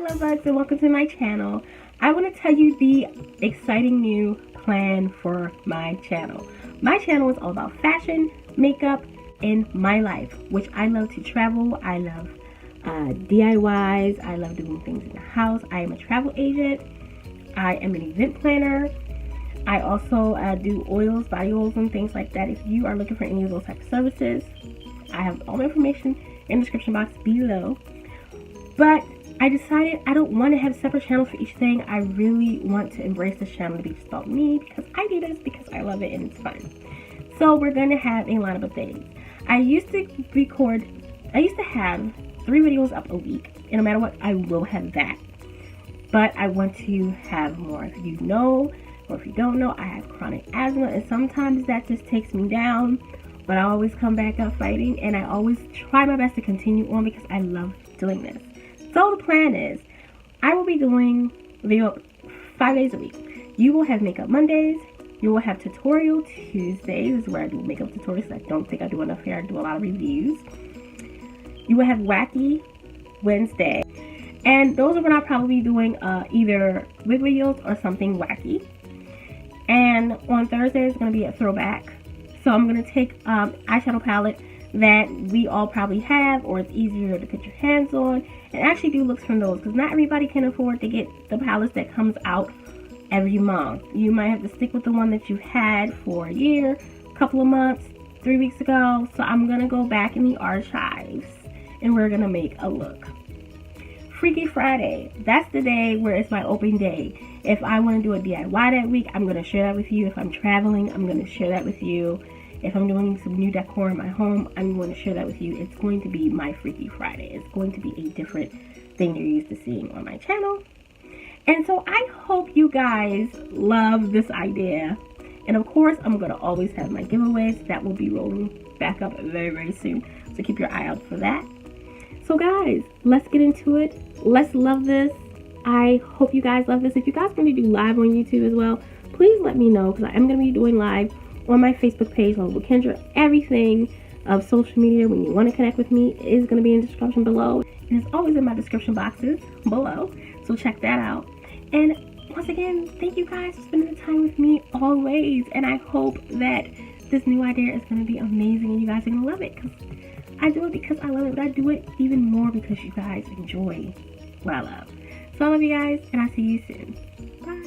lovebugs, and welcome to my channel. I want to tell you the exciting new plan for my channel. My channel is all about fashion, makeup, and my life, which I love to travel. I love DIYs. I love doing things in the house. I am a travel agent. I am an event planner. I also do oils, body oils, and things like that. If you are looking for any of those type of services, I have all my information in the description box below. But I decided I don't want to have separate channels for each thing. I really want to embrace this channel to be just about me, because I do this because I love it and it's fun. So we're going to have a lineup of things. I used to have 3 videos up a week, and no matter what, I will have that. But I want to have more. If you know, or if you don't know, I have chronic asthma, and sometimes that just takes me down. But I always come back up fighting, and I always try my best to continue on because I love doing this. So the plan is, I will be doing video 5 days a week. You will have makeup Mondays. You will have tutorial Tuesdays, where I do makeup tutorials. I don't think I do enough here. I do a lot of reviews. You will have wacky Wednesday. And those are when I'll probably be doing either wig videos or something wacky. And on Thursday is going to be a throwback. So I'm going to take eyeshadow palette that we all probably have, or it's easier to put your hands on, and actually do looks from those, because not everybody can afford to get the palettes that comes out every month. You might have to stick with the one that you had for a year, a couple of months, 3 weeks ago. So I'm going to go back in the archives and we're going to make a look. Freaky Friday, that's the day where it's my open day. If I want to do a DIY that week, I'm going to share that with you. If I'm traveling, I'm going to share that with you. If I'm doing some new decor in my home, I'm going to share that with you. It's going to be my Freaky Friday. It's going to be a different thing you're used to seeing on my channel. And so I hope you guys love this idea. And of course, I'm going to always have my giveaways that will be rolling back up very, very soon. So keep your eye out for that. So guys, let's get into it. Let's love this. I hope you guys love this. If you guys are going to do live on YouTube as well, please let me know, because I am going to be doing live on my Facebook page, Loveable Kendra. Everything of social media, when you want to connect with me, is going to be in the description below. And it's always in my description boxes below. So check that out. And once again, thank you guys for spending the time with me always. And I hope that this new idea is going to be amazing and you guys are going to love it. Because I do it because I love it, but I do it even more because you guys enjoy what I love. So I love you guys, and I'll see you soon. Bye.